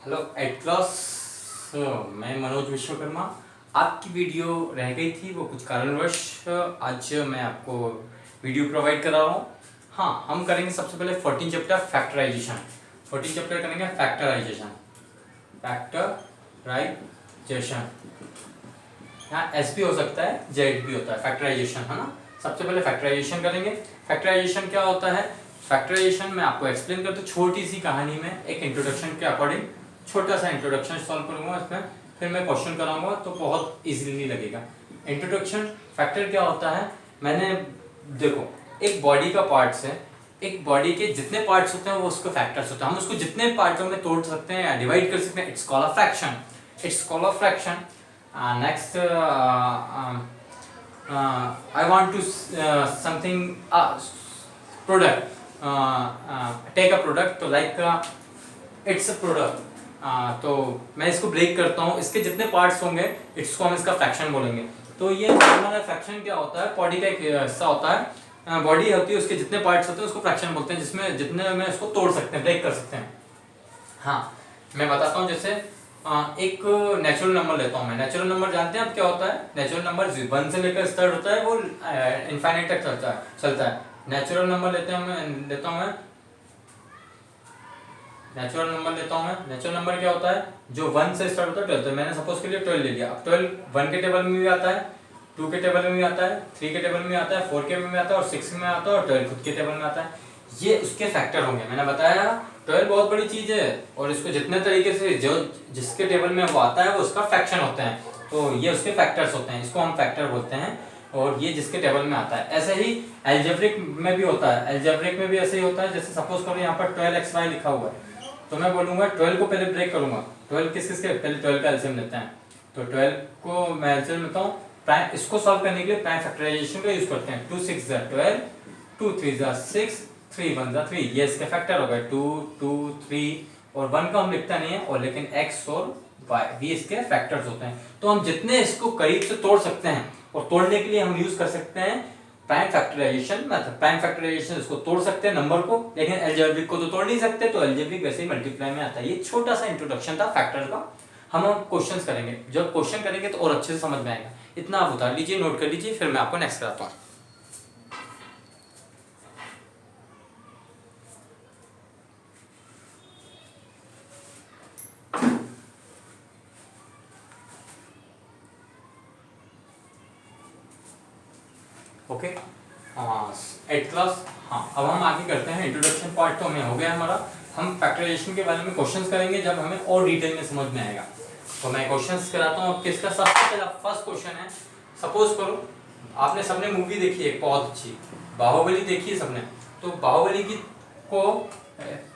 Hello eight class. मैं मनोज विश्वकर्मा। आपकी video रह गई थी, वो कुछ कारणवश आज मैं आपको वीडियो प्रोवाइड कर रहा हूँ। हाँ, हम करेंगे सबसे पहले 14 चैप्टर फैक्टराइजेशन। 14 चैप्टर करेंगे फैक्टराइजेशन। फैक्टराइजेशन यहाँ एस भी हो सकता है, जेड भी होता है, फैक्टराइजेशन है ना। सबसे पहले फैक्टराइजेशन करेंगे। फैक्टराइजेशन क्या होता है? फैक्टराइजेशन मैं आपको एक्सप्लेन कर दूँ छोटी सी कहानी में, एक इंट्रोडक्शन के अकॉर्डिंग छोटा सा इंट्रोडक्शन सॉल्व करूंगा इसमें, फिर मैं क्वेश्चन कराऊंगा तो बहुत इजीली लगेगा। इंट्रोडक्शन, फैक्टर क्या होता है? मैंने देखो, एक बॉडी का पार्ट्स है, एक बॉडी के जितने पार्ट्स होते हैं वो उसको फैक्टर्स होते हैं। हम उसको जितने पार्टों में तोड़ सकते हैं या डिवाइड कर सकते हैं, it's called a fraction. It's called a fraction. Next, I want to something product. Take a product, तो like it's a product. तो मैं इसको ब्रेक करता हूँ, इसके जितने पार्ट्स होंगे इसको हम इसका फ्रैक्शन बोलेंगे। तो ये हमारा फ्रैक्शन क्या होता है? बॉडी का एक हिस्सा होता है, बॉडी होती है, उसके जितने पार्ट्स होते हैं उसको फ्रैक्शन बोलते हैं, जिसमें जितने में उसको तोड़ सकते हैं, ब्रेक कर सकते हैं। हाँ, मैं बताता हूँ। जैसे एक नेचुरल नंबर लेता हूँ मैं। नेचुरल नंबर जानते हैं आप क्या होता है? नेचुरल नंबर 1 से लेकर स्टार्ट होता है, वो इनफाइनाइट तक चलता है। नेचुरल नंबर लेता हूँ मैं। नेचुरल नंबर क्या होता है? जो 1 से स्टार्ट होता है 12 तक। मैंने सपोज के लिए 12 ले लिया। अब 12 1 के टेबल में भी आता है, 2 के टेबल में भी आता है, 3 के टेबल में भी आता है, 4 के में भी आता है और 6 में आता है और 12 खुद के टेबल में आता है। ये उसके फैक्टर होंगे। मैंने बताया 12 बहुत बड़ी चीज है और इसको जितने तरीके से जो जिसके टेबल में वो आता है वो उसका फ्रैक्शन होते हैं, तो ये उसके फैक्टर्स होते हैं, इसको हम फैक्टर बोलते हैं। और ये जिसके टेबल में आता है। ऐसे ही एल्जेब्रिक में भी होता है। एल्जेब्रिक में भी ऐसे ही होता है। जैसे सपोज करो यहाँ पर 12xy लिखा हुआ है, तो मैं बोलूंगा 12 को पहले ब्रेक करूंगा। 12 किस किसके? पहले 12 का एलसीएम लेते हैं, तो 12 को मैं एलसीएम लेता हूँ। प्राइम इसको सॉल्व करने के लिए प्राइम फैक्टराइजेशन का यूज करते हैं। 2 6 12, 2 3 6, 3 1 3। ये इसके फैक्टर हो गए 2 2 3, और 1 का हम लिखता नहीं है, और लेकिन x और y भी इसके फैक्टर्स होते हैं। तो हम जितने इसको करीब से तोड़ सकते हैं, और तोड़ने के लिए हम यूज कर सकते हैं prime factorization method. Prime factorization इसको तोड़ सकते हैं नंबर को, लेकिन अलजेब्रिक को तो तोड़ नहीं सकते, तो अलजेब्रिक वैसे ही मल्टीप्लाई में आता है। ये छोटा सा इंट्रोडक्शन था फैक्टर का। हम क्वेश्चंस करेंगे, जब क्वेश्चन करेंगे तो और अच्छे से समझ में आएगा। इतना आप उतार लीजिए, नोट कर लीजिए, फिर मैं आपको नेक्स्ट कराता हूँ। Okay, at class. हाँ, अब हम आगे करते हैं। इंट्रोडक्शन पार्ट तो हमें हो गया हमारा। हम फैक्टराइजेशन के बारे में क्वेश्चंस करेंगे जब हमें और डिटेल में समझ में आएगा। तो मैं क्वेश्चंस कराता हूँ। किसका? सबसे पहला फर्स्ट क्वेश्चन है, सपोज करो आपने सबने मूवी देखी है बहुत अच्छी, बाहुबली देखी है सबने, तो बाहुबली की को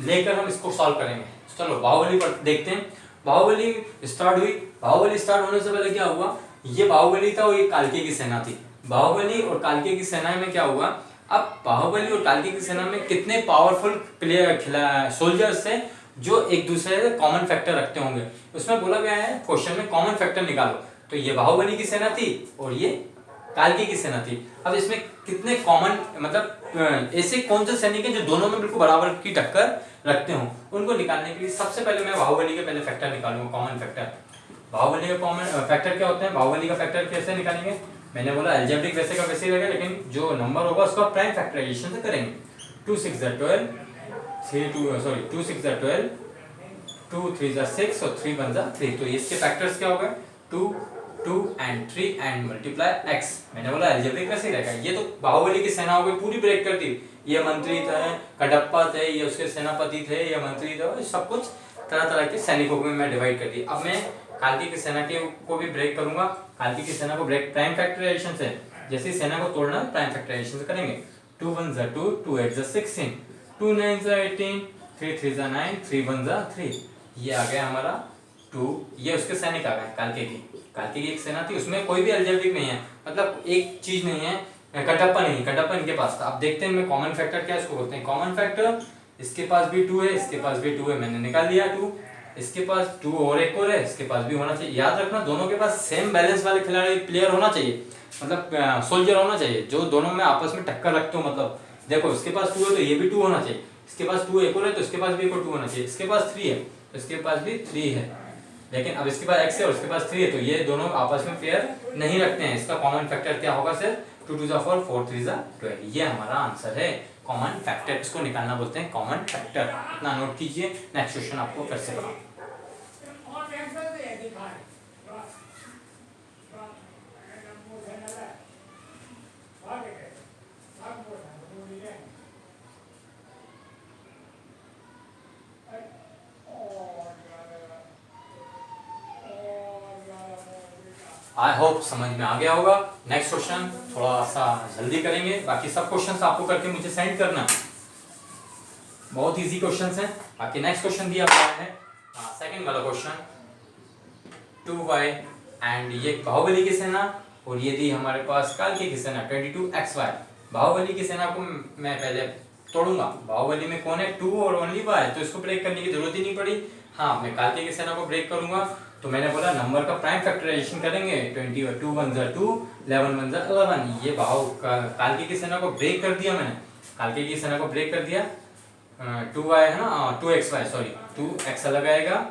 लेकर हम इसको सॉल्व करेंगे। चलो बाहुबली पर देखते हैं। बाहुबली स्टार्ट हुई। बाहुबली स्टार्ट होने से पहले क्या हुआ? ये बाहुबली था और ये काल्की की सेना थी। बाहुबली और काल्की की सेना में क्या हुआ? अब बाहुबली और काल्की की सेना में कितने पावरफुल प्लेयर सोल्जर्स थे जो एक दूसरे से कॉमन फैक्टर रखते होंगे। उसमें बोला गया है क्वेश्चन में कॉमन फैक्टर निकालो, तो ये बाहुबली की सेना थी और ये काल्की की सेना थी। अब इसमें कितने कॉमन, मतलब ऐसे कौन से सैनिक हैं जो दोनों में बिल्कुल बराबर की टक्कर रखते हो, उनको निकालने के लिए सबसे पहले मैं बाहुबली के पहले फैक्टर निकालूंगा, कॉमन फैक्टर। बाहुबली का कॉमन फैक्टर क्या होते हैं? बाहुबली का फैक्टर कैसे निकालेंगे? मैंने बोला अलजेब्रिक वैसे का वैसे ही रहेगा, लेकिन जो नंबर होगा उसको प्राइम फैक्टराइजेशन से करेंगे। 2 6 12, 2 6 12, 2 3 6 और 3 1 3। तो इसके फैक्टर्स क्या हो गए? 2 2 एंड 3 एंड मल्टीप्लाई x। मैंने बोला अलजेब्रिक वैसे ही रहेगा। ये तो बाहुबली की सेना हो गई, पूरी ब्रेक कर दी। ये मंत्री थे, कटप्पा थे, ये उसके सेनापति थे, ये मंत्री थे, सब कुछ तरह तरह के सैनिकों में मैं डिवाइड कर दी। अब मैं काल्की की सेना के को भी ब्रेक करूंगा। काल्की की सेना को ब्रेक प्राइम फैक्टराइजेशन से, जैसे सेना को तोड़ना प्राइम फैक्टराइजेशन से करेंगे। 2 1 2, 2 8 16, 2 9 18, 3 3 9, 3 1 3। ये आ गया हमारा 2। ये उसके सैनिक आ गए काल्की की एक सेना थी, उसमें कोई भी अलजेब्रिक नहीं है, मतलब एक चीज नहीं है, कटप्पा नहीं, कटप्पा इनके पास था। अब देखते हैं इनमें कॉमन फैक्टर क्या है, इसको बोलते हैं कॉमन फैक्टर। इसके पास भी 2 है, इसके पास भी 2 है, मैंने निकाल लिया 2। इसके पास 2 और एक और है, इसके पास भी होना चाहिए। याद रखना दोनों के पास सेम बैलेंस वाले खिलाड़ी प्लेयर होना चाहिए, मतलब सोल्जर होना चाहिए जो दोनों में आपस में टक्कर रखते हो। मतलब देखो इसके पास 2 है तो ये भी 2 होना चाहिए, इसके पास 2 एक और है तो इसके पास भी एक और 2 होना चाहिए, इसके पास 3 है तो इसके पास भी 3 है, लेकिन अब इसके पास x है और इसके पास 3 है, तो ये दोनों आपस में पेयर नहीं रखते हैं। इसका कॉमन फैक्टर क्या होगा सिर्फ 2 2 जा 4 4 3 जा 12। ये हमारा आंसर है कॉमन फैक्टर, इसको निकालना बोलते हैं कॉमन फैक्टर। इतना नोट कीजिए। नेक्स्ट क्वेश्चन आपको फिर से कराऊं। आई होप समझ में आ गया होगा। नेक्स्ट क्वेश्चन थोड़ा सा जल्दी करेंगे, बाकी सब क्वेश्चंस आपको करके मुझे सेंड करना, बहुत इजी क्वेश्चंस हैं। बाकी नेक्स्ट क्वेश्चन दिया हुआ है सेकंड वाला क्वेश्चन 2y एंड ये बाहुबली की सेना और ये दी हमारे पास काल्की की सेना 22xy। बाहुबली की सेना को मैं पहले तोड़ूंगा, बाहुबली में कौन है 2 और ओनली y, तो इसको ब्रेक करने की जरूरत ही नहीं पड़ी। हाँ, मैं काल्की की सेना को ब्रेक करूंगा, तो मैंने बोला नंबर का प्राइम फैक्टराइजेशन करेंगे। 22 1 जा 2, 11 1 जा 11। ये काल्की की सेना को ब्रेक कर दिया मैंने, काल्की की सेना को ब्रेक कर दिया। 2y है ना, 2xy सॉरी, 2x अलग आएगा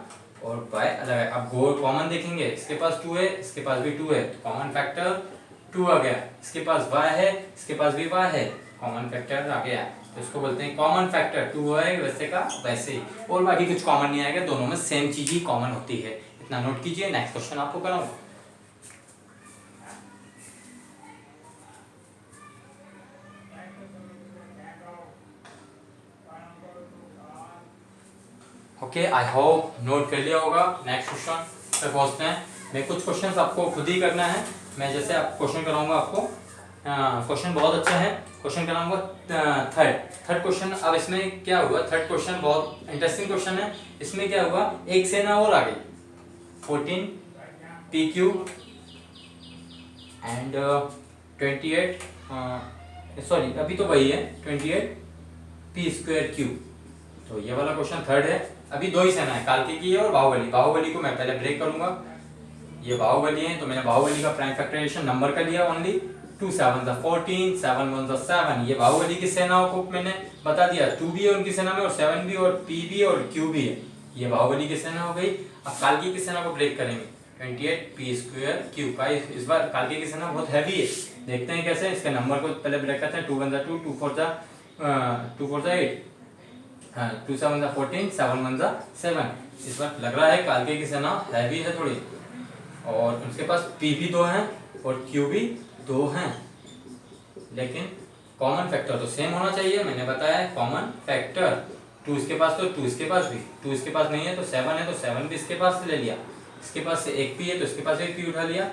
और y अलग है। अब गोल कॉमन देखेंगे, इसके पास 2 है, इसके पास भी 2 है, तो कॉमन फैक्टर 2 आ गया। इसके पास y है, इसके पास भी y है, कॉमन फैक्टर आ गया, तो इसको बोलते हैं कॉमन फैक्टर। 2 है वैसे का वैसे ही, और बाकी कुछ कॉमन नहीं आएगा, दोनों में सेम चीज ही कॉमन होती है। इतना नोट कीजिए। नेक्स्ट क्वेश्चन आपको कराऊंगा। ओके, आई होप नोट कर लिया होगा। नेक्स्ट क्वेश्चन पे पहुंचते हैं। मैं कुछ क्वेश्चंस आपको खुद ही करना है, मैं जैसे आप क्वेश्चन कराऊंगा आपको, क्वेश्चन बहुत अच्छा है, क्वेश्चन कराऊंगा थर्ड क्वेश्चन। अब इसमें क्या हुआ, थर्ड क्वेश्चन बहुत इंटरेस्टिंग क्वेश्चन है। इसमें क्या हुआ, एक सेना और आ गई 14 PQ एंड 28 सॉरी अभी तो वही है 28 P²Q। तो ये वाला क्वेश्चन थर्ड है। अभी दो ही सेना है, काल्की की है और बाहुबली। बाहुबली को मैं पहले ब्रेक करूंगा, ये बाहुबली है, तो मैंने बाहुबली का प्राइम फैक्टराइजेशन नंबर का लिया ओनली। 2 7 जा 14, 7 1 जा 7। ये बाहुबली की सेनाओं को मैंने बता दिया, 2 भी है उनकी सेना में और 7 भी और P भी और Q भी है। ये बाहुबली की सेना हो गई। अब काल्की की सेना को ब्रेक करेंगे, 28 P²Q का। इस बार काल्की की सेना बहुत हैवी है, देखते हैं कैसे। इसके नंबर को पहले ब्रेक करते हैं। 2 1 जा 2, 2 4 जा 8, 2 7 जा 14, 7 1 जा 7। इस बार लग रहा है काल्की की सेना हैवी है थोड़ी, और उसके पास P भी 2 हैं और Q भी 2 हैं, लेकिन कॉमन फैक्टर तो सेम होना चाहिए। मैंने बताया कॉमन फैक्टर 2 इसके पास तो 2 इसके पास भी, 2 इसके पास नहीं है तो 7 है तो 7 भी इसके पास से ले लिया। इसके पास से एक P है तो इसके पास एक P उठा लिया,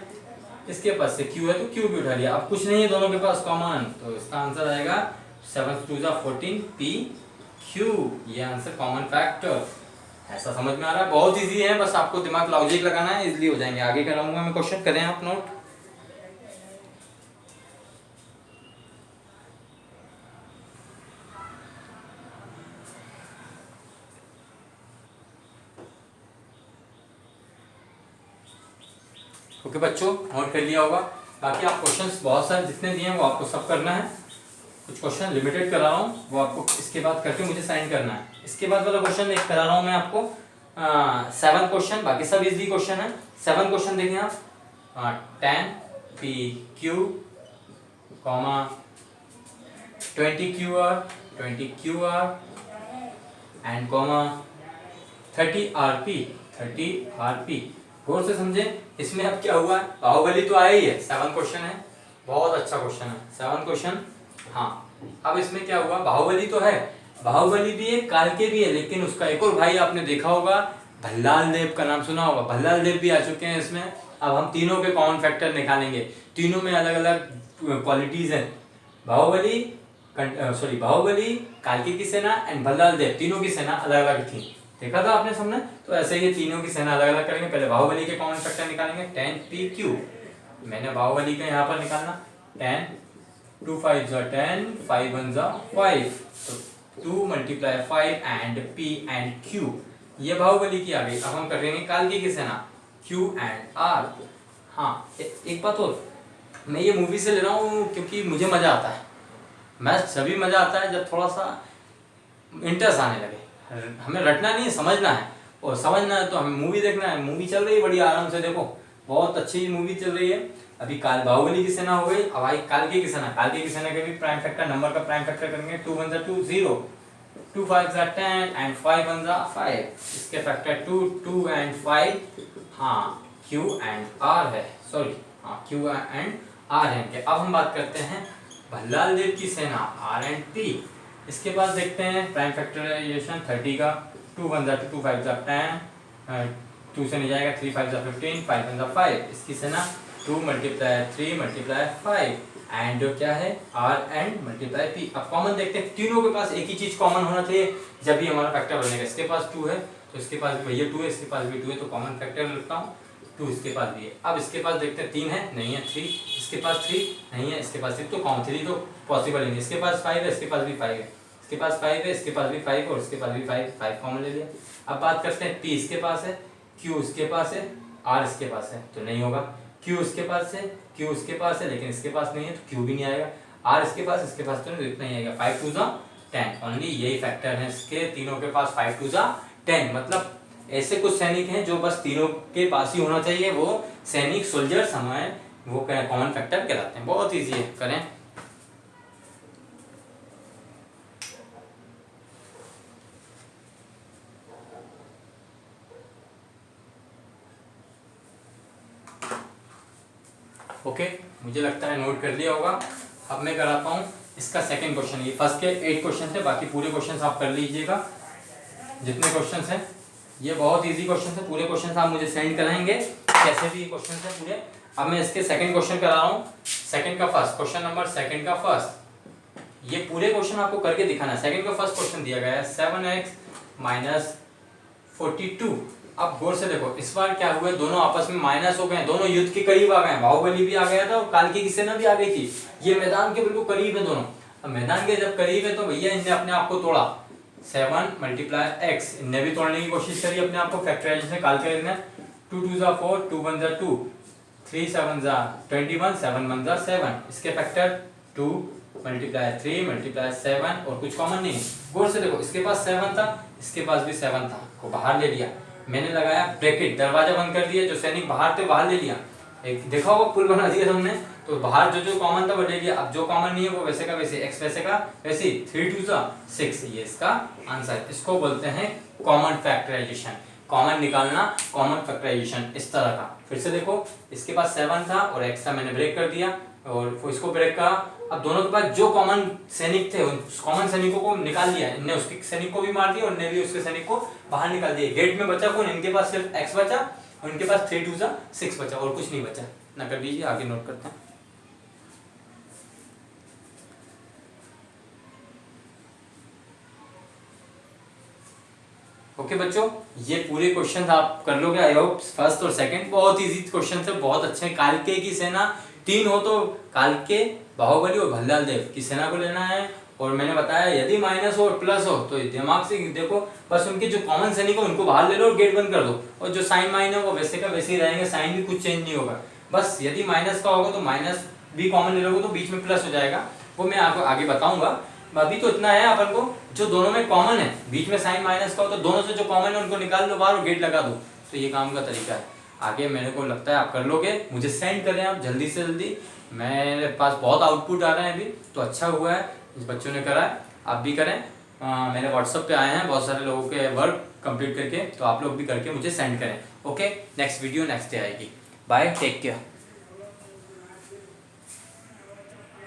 इसके पास से Q है तो Q भी उठा लिया। अब कुछ नहीं है दोनों के पास कॉमन, तो इसका आंसर आएगा 7 2 जा 14 PQ। ये आंसर कॉमन फैक्टर। ऐसा समझ में आ रहा है, बहुत इजी है, बस आपको दिमाग लॉजिक लगाना है, इजीली हो जाएंगे। आगे कराऊंगा मैं क्वेश्चन, करें आप नोट। ओके बच्चों, नोट कर लिया होगा। बाकी आप क्वेश्चंस बहुत सारे जितने दिए हैं वो आपको सब करना है। कुछ क्वेश्चन लिमिटेड करा रहा हूँ, वो आपको इसके बाद करके मुझे साइन करना है। इसके बाद वाला क्वेश्चन एक करा रहा हूँ मैं आपको 7 क्वेश्चन, बाकी सब इजी क्वेश्चन है। 7 क्वेश्चन देखें आप, 10 PQ, 20 QR एंड 30 RP। गौर से समझे। इसमें अब क्या हुआ, बाहुबली तो आया ही है, 7 क्वेश्चन है, बहुत अच्छा क्वेश्चन है 7 क्वेश्चन। हाँ, अब इसमें क्या हुआ, बाहुबली तो है, बाहुबली भी है, काल्के भी है, लेकिन उसका एक और भाई आपने देखा होगा, भल्लाल देव का नाम सुना होगा, भल्लाल देव भी आ चुके हैं इसमें। अब हम तीनों के कॉमन फैक्टर निकालेंगे, तीनों में अलग अलग क्वालिटीज हैं। बाहुबली, काल्के की सेना एंड भल्लाल देव, तीनों की सेना अलग अलग थी, देखा था आपने सबने। तो ऐसे ही तीनों की सेना अलग अलग करेंगे। पहले बाहुबली के कॉमन फैक्टर निकालेंगे, 10 PQ। मैंने बाहुबली का यहाँ पर निकालना 10, 2 5 जा 10, 5 1 जा 5, तो 2 × 5 एंड P एंड Q। ये बाहुबली की आ गई। अब हम करेंगे काल्की की सेना, Q एंड R। हाँ, एक बात और, मैं ये मूवी से ले रहा हूँ क्योंकि मुझे मजा आता है, मैथ सभी मजा आता है जब थोड़ा सा इंटरेस्ट आने लगे। हमें रटना नहीं है, समझना है। और समझना है तो हमें मूवी देखना है। मूवी चल रही है बड़ी आराम से, देखो बहुत अच्छी मूवी चल रही है। अभी काल बाहुबली की सेना हो गई, अब आई कालके की सेना। कालके की सेना के भी प्राइम फैक्टर, नंबर का प्राइम फैक्टर करेंगे 2 1 2 0, 2 5 10 एंड 5 1 5। इसके फैक्टर 2 2 एंड 5, हाँ Q एंड R है, सॉरी हाँ Q एंड R है। अब हम बात करते हैं भल्लाल देव की सेना R एंड T। इसके पास देखते हैं प्राइम फैक्टराइजेशन 30 का, 2 1 2 5 10, 2 से नहीं जाएगा, 3 5 15, 5 1 5। इसकी सेना 2 × 3 × 5 एंड जो क्या है R एंड मल्टीप्लाई P। अब कॉमन देखते हैं, तीनों के पास एक ही चीज कॉमन होना चाहिए जब भी हमारा फैक्टर बनेगा। इसके पास 2 है तो इसके पास भी भैया 2 है, इसके पास भी 2 है, तो कॉमन फैक्टर लिखता हूँ 2 इसके पास भी है। अब इसके पास देखते हैं 3 है, नहीं है, 3 इसके पास 3 नहीं है, इसके पास 3, तो कॉमन 3 तो पॉसिबल ही नहीं। इसके पास 5 है, इसके पास भी 5 है, इसके पास 5 है, इसके पास भी 5 और इसके पास भी 5 कॉमन ले लिया। अब बात करते हैं P इसके पास है, Q इसके पास है, R इसके पास है, तो नहीं होगा। Q इसके पास है, Q इसके पास है, लेकिन इसके पास नहीं है तो Q भी नहीं आएगा। R इसके पास तो इतना ही आएगा। 5 2 10, ओनली यही फैक्टर है इसके, तीनों के पास 5 2 10। मतलब ऐसे कुछ सैनिक हैं जो बस तीनों के पास ही होना चाहिए, वो सैनिक सोल्जर समय वो कॉमन फैक्टर कहलाते हैं। बहुत इजी है, करें। ओके, मुझे लगता है नोट कर लिया होगा। अब मैं कराता हूँ इसका सेकंड क्वेश्चन। ये फर्स्ट के 8 क्वेश्चन थे, बाकी पूरे क्वेश्चन आप कर लीजिएगा जितने क्वेश्चन हैं। ये बहुत इजी क्वेश्चन है, पूरे क्वेश्चन आप मुझे सेंड कराएंगे कैसे भी क्वेश्चन है पूरे। अब मैं इसके सेकंड क्वेश्चन करा रहा हूँ, सेकंड का फर्स्ट क्वेश्चन, नंबर सेकंड का फर्स्ट। ये पूरे क्वेश्चन आपको करके दिखाना है। सेकंड का फर्स्ट क्वेश्चन दिया गया है 7x - 42। अब गौर से देखो, इस बार क्या हुआ, दोनों आपस में माइनस हो गए, दोनों युद्ध के करीब आ गए। बाहुबली भी आ गया था और कालके की सेना भी आ गई थी। ये मैदान के बिल्कुल करीब है दोनों। अब मैदान के जब करीब है तो भैया इनने अपने आप को तोड़ा। 7 × x, इनने भी तोड़ने की कोशिश करी अपने आप को फैक्टराइजेशन कालके ने। 2 2 4, 2 1 2, 3 7 21, 7 1 7। इसके फैक्टर 2 × 3 × 7 और कुछ कॉमन नहीं। गौर से देखो, इसके पास 7 था, इसके पास भी 7 था, को बाहर ले लिया। मैंने लगाया ब्रैकेट, दरवाजा बंद कर दिया, जो सैनिक बाहर थे बाहर ले लिया। एक देखा होगा पुल बना दिया तुमने, तो बाहर जो कॉमन था वो ले लिया। अब जो कॉमन नहीं है वो वैसे का वैसे, x वैसे का वैसे, 3 2 6, ये इसका आंसर। इसको बोलते हैं कॉमन फैक्टराइजेशन। कॉमन निकालना, कॉमन फैक्टराइजेशन इस तरह का। फिर से देखो, इसके पास 7 था और x था, मैंने ब्रेक कर दिया और इसको ब्रेक करा। अब दोनों के पास जो कॉमन सैनिक थे, उस कॉमन सैनिकों को निकाल लिया। इनने उसके सैनिक को भी मार दिया और इनने भी उसके सैनिक को बाहर निकाल दिया। गेट में बचा कौन, इनके पास सिर्फ x बचा और इनके पास 3 2 6 बचा और कुछ नहीं बचा। ना कर लीजिए, आगे नोट करते हैं। ओके बच्चों, ये पूरे क्वेश्चन आप कर लोगे आई होप। फर्स्ट और सेकंड बहुत इजी क्वेश्चन है, बहुत अच्छे हैं। कालके की सेना 3 हो तो कालके, बाहुबली और भल्लाल देव की सेना को लेना है। और मैंने बताया यदि माइनस हो और प्लस हो तो दिमाग से देखो, बस उनके जो कॉमन सैनिक हो उनको बाहर ले लो और गेट बंद कर दो। और जो साइन माइन है वो वैसे का वैसे ही रहेंगे, साइन भी कुछ चेंज नहीं होगा। बस यदि माइनस का होगा तो माइनस भी कॉमन ले लोगे तो बीच में प्लस हो जाएगा, वो मैं आपको आगे बताऊंगा। अभी तो इतना है अपन को, जो दोनों में कॉमन है, बीच में साइन माइनस का हो तो दोनों से जो कॉमन है उनको निकाल लो बाहर और गेट लगा दो। तो ये काम का तरीका है। आगे मेरे को लगता है आप कर लोगे, मुझे सेंड करें आप जल्दी से जल्दी। मेरे पास बहुत आउटपुट आ रहे हैं अभी, तो अच्छा हुआ है इस बच्चों ने करा है, आप भी करें। मेरे व्हाट्सएप पे आए हैं बहुत सारे लोगों के वर्क कंप्लीट करके, तो आप लोग भी करके मुझे सेंड करें। Okay, next video next day आएगी। Bye, take care.